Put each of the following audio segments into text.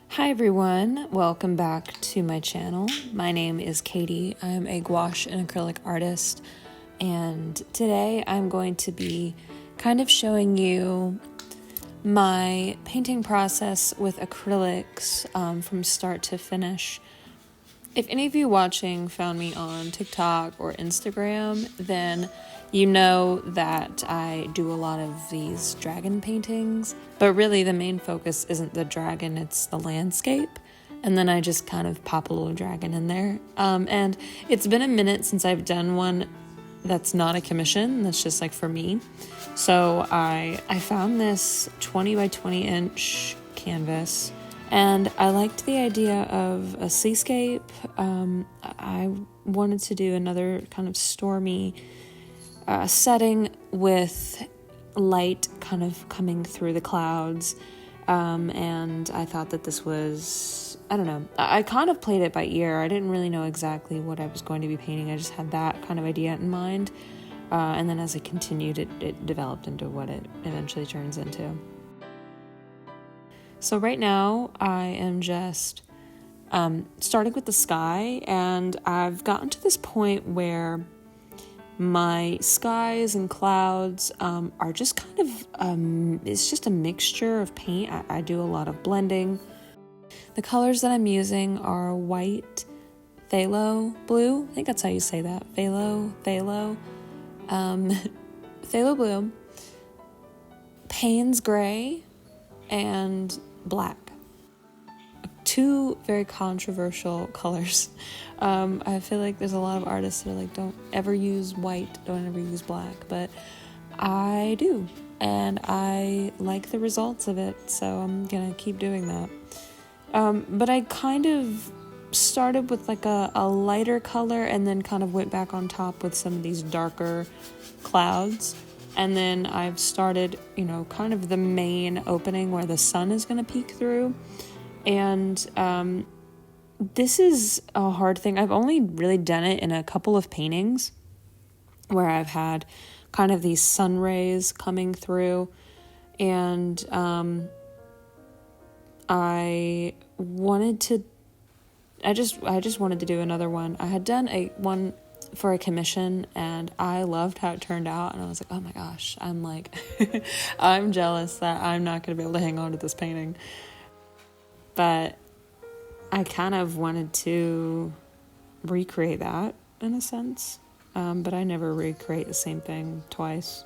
Hi everyone, welcome back to my channel. My name is Katie. I'm a gouache and acrylic artist, and today I'm going to be kind of showing you my painting process with acrylics from start to finish. If any of you watching found me on TikTok or Instagram, then you know that I do a lot of these dragon paintings, but really the main focus isn't the dragon, it's the landscape. And then I just kind of pop a little dragon in there. And it's been a minute since I've done one that's not a commission, that's just like for me. So I found this 20 by 20 inch canvas, and I liked the idea of a seascape. I wanted to do another kind of stormy setting with light kind of coming through the clouds. And I thought that this was, I don't know, I kind of played it by ear. I didn't really know exactly what I was going to be painting. I just had that kind of idea in mind. And then as I continued, it developed into what it eventually turns into. So right now I am just starting with the sky, and I've gotten to this point where my skies and clouds are just kind of, it's just a mixture of paint. I do a lot of blending. The colors that I'm using are white, phthalo blue, I think that's how you say that, phthalo blue, Payne's gray, and black. Two very controversial colors. I feel like there's a lot of artists that are like, don't ever use white, don't ever use black, but I do, and I like the results of it, so I'm gonna keep doing that. But I kind of started with like a lighter color and then kind of went back on top with some of these darker clouds. And then I've started, kind of the main opening where the sun is going to peek through. And this is a hard thing. I've only really done it in a couple of paintings where I've had kind of these sun rays coming through. And I just wanted to do another one. I had done one for a commission, and I loved how it turned out, and I was like, oh my gosh, I'm like I'm jealous that I'm not going to be able to hang on to this painting. But I kind of wanted to recreate that in a sense, but I never recreate the same thing twice.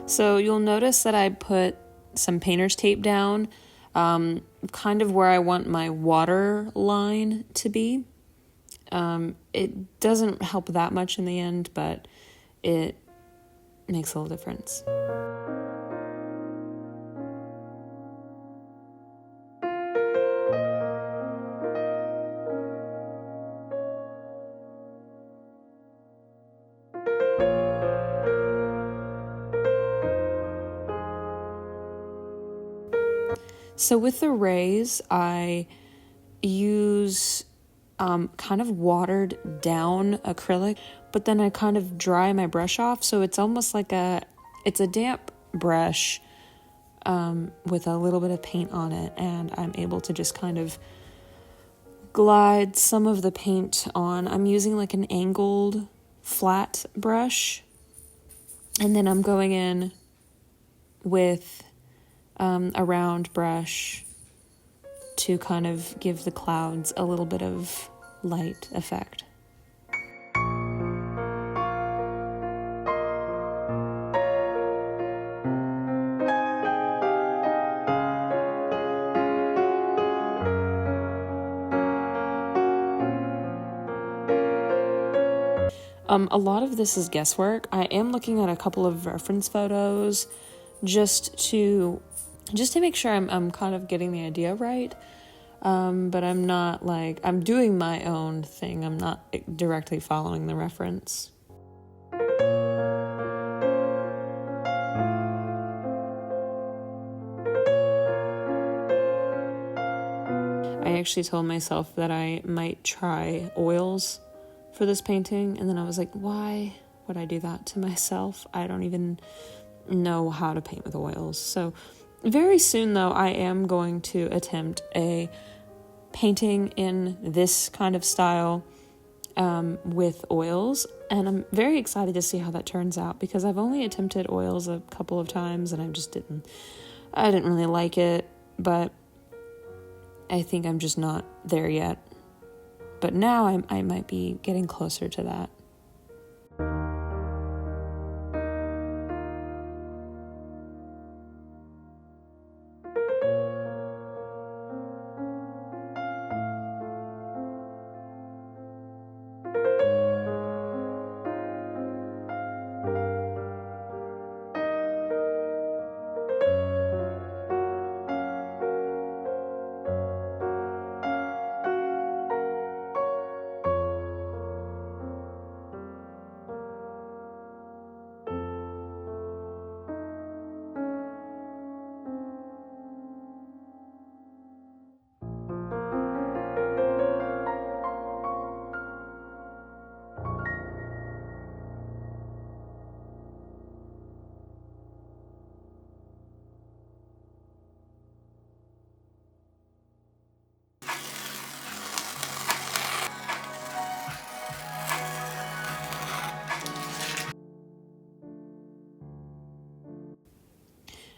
So you'll notice that I put some painter's tape down, kind of where I want my water line to be. It doesn't help that much in the end, but it makes a little difference. So with the rays, I use kind of watered down acrylic, but then I kind of dry my brush off, so it's almost like it's a damp brush with a little bit of paint on it, and I'm able to just kind of glide some of the paint on. I'm using like an angled flat brush, and then I'm going in with a round brush to kind of give the clouds a little bit of light effect. A lot of this is guesswork. I am looking at a couple of reference photos just to make sure I'm kind of getting the idea right. But I'm not I'm doing my own thing. I'm not directly following the reference. I actually told myself that I might try oils for this painting, and then I was like, why would I do that to myself? I don't even know how to paint with oils. So very soon, though, I am going to attempt a painting in this kind of style with oils, and I'm very excited to see how that turns out, because I've only attempted oils a couple of times and I didn't really like it, but I think I'm just not there yet. But now I might be getting closer to that.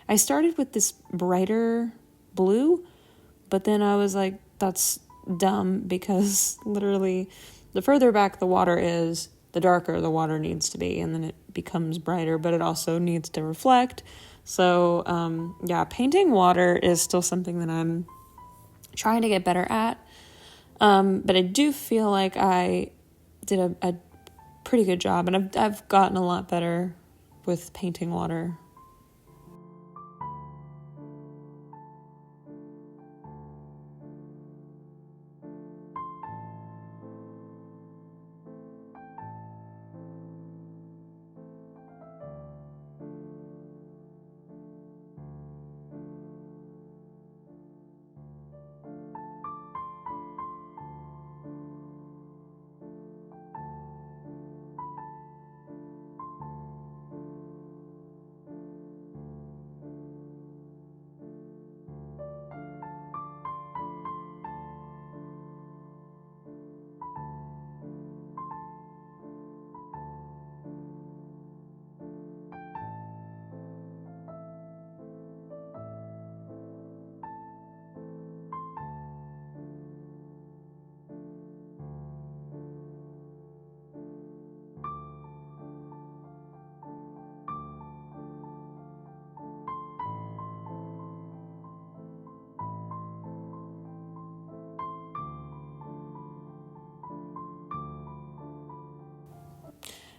I started with this brighter blue, but then I was like, that's dumb, because literally the further back the water is, the darker the water needs to be, and then it becomes brighter, but it also needs to reflect. So painting water is still something that I'm trying to get better at, but I do feel like I did a pretty good job, and I've gotten a lot better with painting water.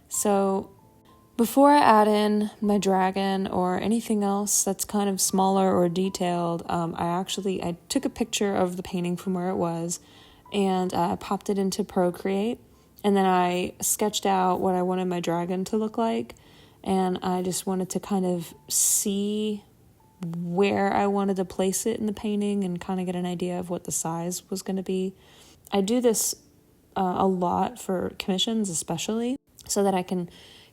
So before I add in my dragon or anything else that's kind of smaller or detailed, I took a picture of the painting from where it was and popped it into Procreate. And then I sketched out what I wanted my dragon to look like. And I just wanted to kind of see where I wanted to place it in the painting and kind of get an idea of what the size was going to be. I do this a lot for commissions, especially, so that I can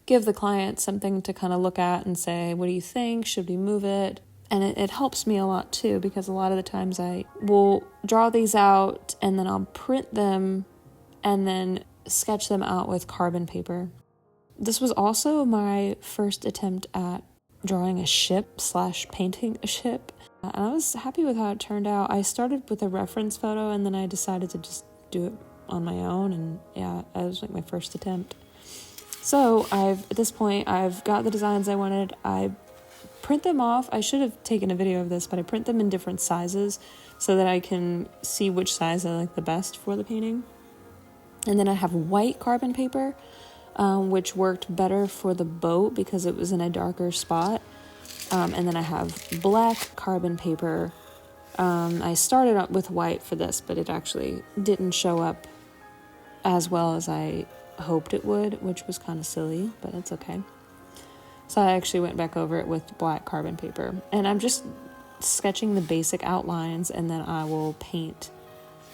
give the client something to kind of look at and say, what do you think? Should we move it? And it helps me a lot too, because a lot of the times I will draw these out and then I'll print them and then sketch them out with carbon paper. This was also my first attempt at drawing a ship / painting a ship. And I was happy with how it turned out. I started with a reference photo and then I decided to just do it on my own. And yeah, it was like my first attempt. So at this point, I've got the designs I wanted. I print them off. I should have taken a video of this, but I print them in different sizes so that I can see which size I like the best for the painting. And then I have white carbon paper. which worked better for the boat because it was in a darker spot. And then I have black carbon paper. I started up with white for this, but it actually didn't show up as well as I hoped it would, which was kind of silly, but it's okay. So I actually went back over it with black carbon paper, and I'm just sketching the basic outlines, and then I will paint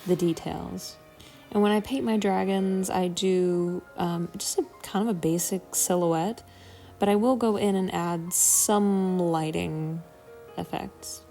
the details. And when I paint my dragons, I do just a kind of a basic silhouette, but I will go in and add some lighting effects.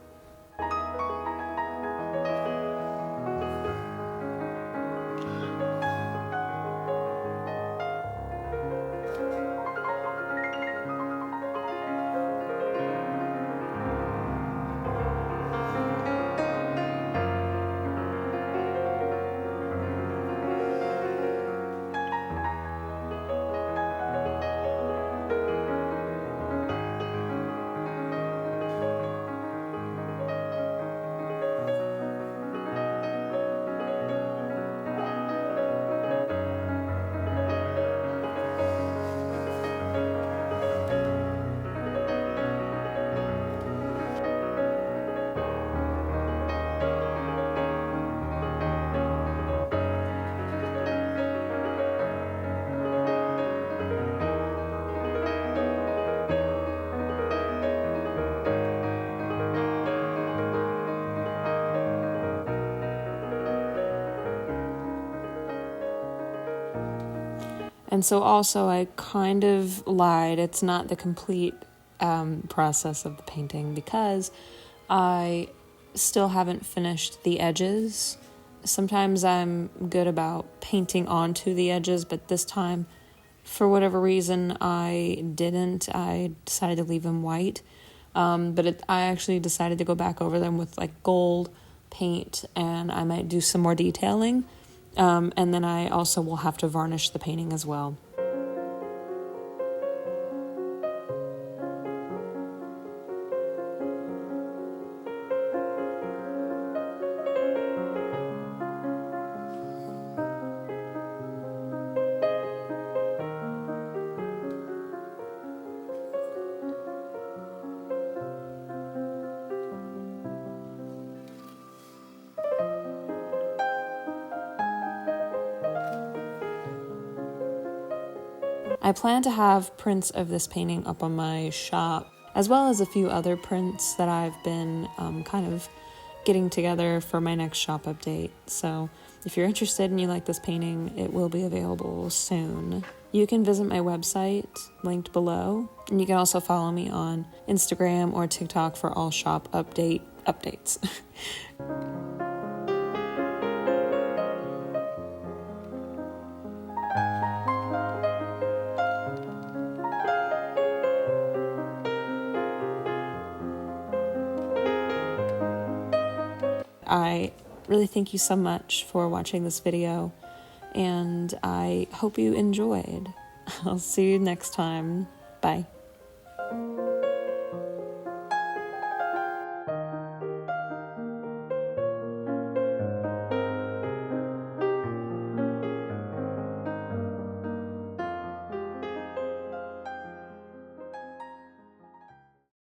And so also I kind of lied. It's not the complete process of the painting because I still haven't finished the edges. Sometimes I'm good about painting onto the edges, but this time, for whatever reason, I didn't. I decided to leave them white. But I actually decided to go back over them with like gold paint, and I might do some more detailing. And then I also will have to varnish the painting as well. I plan to have prints of this painting up on my shop, as well as a few other prints that I've been kind of getting together for my next shop update. So if you're interested and you like this painting, it will be available soon. You can visit my website, linked below, and you can also follow me on Instagram or TikTok for all shop updates. I really thank you so much for watching this video, and I hope you enjoyed. I'll see you next time. Bye.